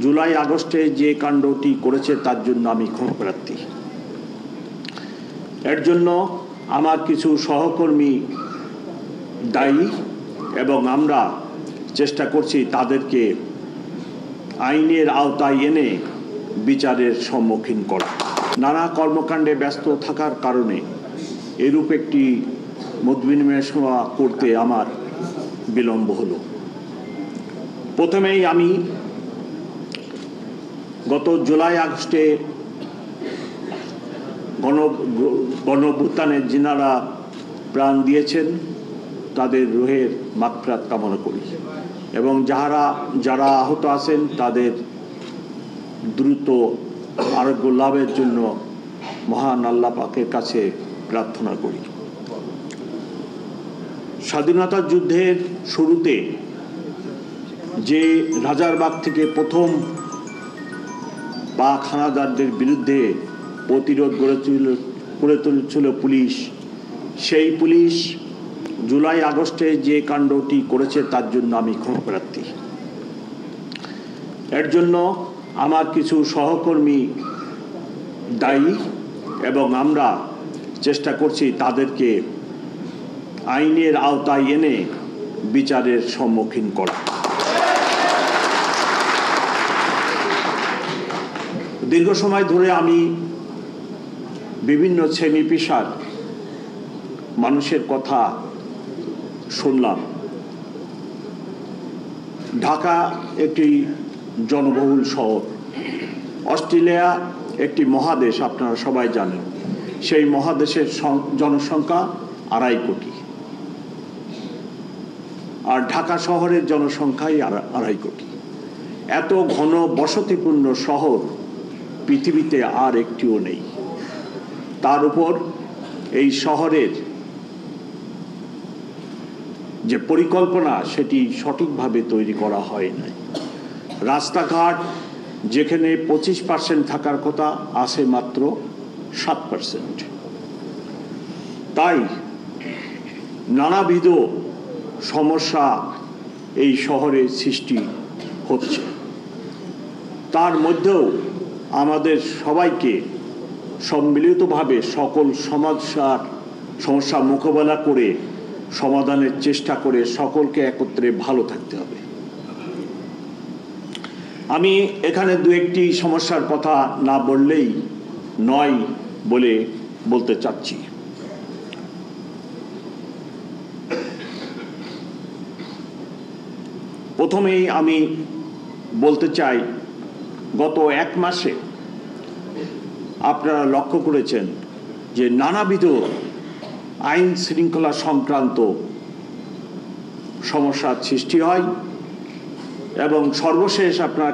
জুলাই আগস্টে যে কাণ্ডটি করেছে তার জন্য আমি ক্ষমাপ্রার্থী। এর জন্য আমার কিছু সহকর্মী দায়ী এবং আমরা চেষ্টা করছি তাদেরকে আইনের আওতায় এনে বিচারের সম্মুখীন করা। নানা কর্মকাণ্ডে ব্যস্ত থাকার কারণে এরূপ একটি মত বিনিময় সভা করতে আমার বিলম্ব হলো। প্রথমেই আমি গত জুলাই আগস্টে গণঅভ্যুত্থানে যিনারা প্রাণ দিয়েছেন তাদের রুহের মাগফিরাত কামনা করি এবং যারা আহত আছেন তাদের দ্রুত আরোগ্য লাভের জন্য মহান আল্লাহ পাকের কাছে প্রার্থনা করি। স্বাধীনতা যুদ্ধের শুরুতে যে রাজারবাগ থেকে প্রথম পাক হানাদারদের বিরুদ্ধে প্রতিরোধ গড়ে তুলেছিল পুলিশ, সেই পুলিশ জুলাই আগস্টে যে কাণ্ডটি করেছে তার জন্য আমি ক্ষমাপ্রার্থী। এর জন্য আমার কিছু সহকর্মী দায়ী এবং আমরা চেষ্টা করছি তাদেরকে আইনের আওতায় এনে বিচারের সম্মুখীন করা। দীর্ঘ সময় ধরে আমি বিভিন্ন শ্রেণী পেশার মানুষের কথা শুনলাম। ঢাকা একটি জনবহুল শহর, অস্ট্রেলিয়া একটি মহাদেশ, আপনারা সবাই জানেন। সেই মহাদেশের জনসংখ্যা 2.5 কোটি, আর ঢাকা শহরের জনসংখ্যাই 2.5 কোটি। এত ঘন বসতিপূর্ণ শহর পৃথিবীতে আর একটিও নেই। তার উপর এই শহরের যে পরিকল্পনা সেটি সঠিকভাবে তৈরি করা হয় নাই। রাস্তাঘাট যেখানে 25% থাকার কথা আছে মাত্র 7%। তাই নানাবিধ সমস্যা এই শহরে সৃষ্টি হচ্ছে। তার মধ্যেও আমাদের সবাইকে সম্মিলিতভাবে সকল সমস্যা মোকাবেলা করে সমাধানের চেষ্টা করে সকলকে একত্রে ভালো থাকতে হবে। আমি এখানে দু একটি সমস্যার কথা না বললেই নয় বলতে চাচ্ছি। প্রথমেই আমি বলতে চাই, গত 1 মাসে আপনারা লক্ষ্য করেছেন যে নানাবিধ আইন শৃঙ্খলা সংক্রান্ত সমস্যার সৃষ্টি হয় এবং সর্বশেষ আপনারা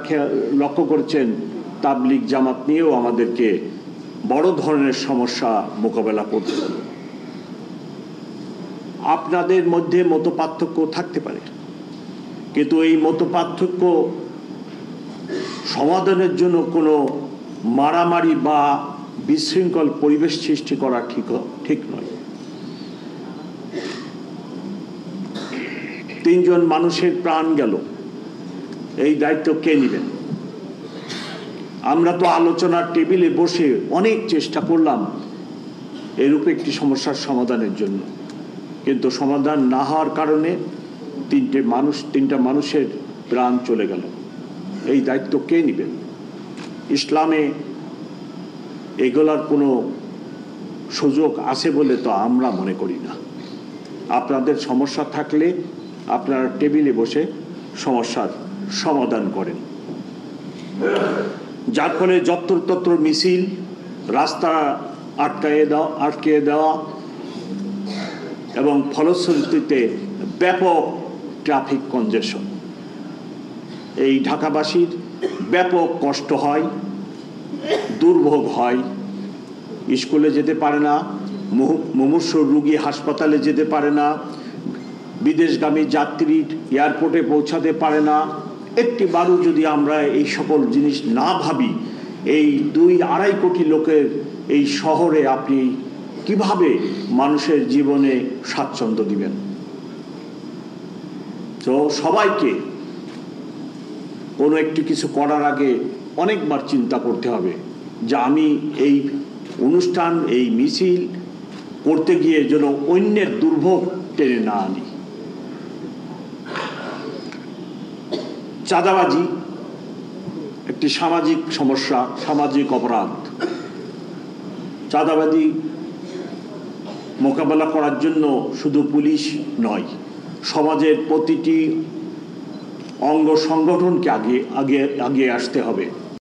লক্ষ্য করেছেন তাবলিগ জামাত নিয়েও আমাদেরকে বড় ধরনের সমস্যা মোকাবেলা করতে হবে। আপনাদের মধ্যে মতপার্থক্য থাকতে পারে, কিন্তু এই মতপার্থক্য সমাধানের জন্য কোনো মারামারি বা বিশৃঙ্খল পরিবেশ সৃষ্টি করা ঠিক নয়। 3 জন মানুষের প্রাণ গেল, এই দায়িত্ব কে নেবেন? আমরা তো আলোচনার টেবিলে বসে অনেক চেষ্টা করলাম এরূপ একটি সমস্যার সমাধানের জন্য, কিন্তু সমাধান না হওয়ার কারণে 3টা মানুষের প্রাণ চলে গেল। এই দায়িত্ব কে নেবেন? ইসলামে এগুলার কোনো সুযোগ আছে বলে তো আমরা মনে করি না। আপনাদের সমস্যা থাকলে আপনারা টেবিলে বসে সমস্যার সমাধান করেন। যার ফলে যত্রতত্র মিছিল, রাস্তা আটকে দেওয়া এবং ফলশ্রুতিতে ব্যাপক ট্রাফিক কনজেশন, এই ঢাকাবাসীর ব্যাপক কষ্ট হয়, দুর্ভোগ হয়। স্কুলে যেতে পারে না, মুমূর্ষ রোগী হাসপাতালে যেতে পারে না, বিদেশগামী যাত্রী এয়ারপোর্টে পৌঁছাতে পারে না। একটি বারও যদি আমরা এই সকল জিনিস না ভাবি, এই 2-2.5 কোটি লোকের এই শহরে আপনি কিভাবে মানুষের জীবনে স্বাচ্ছন্দ্য দিবেন? তো সবাইকে কোনো একটি কিছু করার আগে অনেকবার চিন্তা করতে হবে যে আমি এই অনুষ্ঠান, এই মিছিল করতে গিয়ে যেন অন্যের দুর্ভোগ টেনে না আনি। চাঁদাবাজি একটি সামাজিক সমস্যা, সামাজিক অপরাধ। চাঁদাবাজি মোকাবেলা করার জন্য শুধু পুলিশ নয়, সমাজের প্রতিটি অঙ্গ সংগঠনকে আগে আসতে হবে।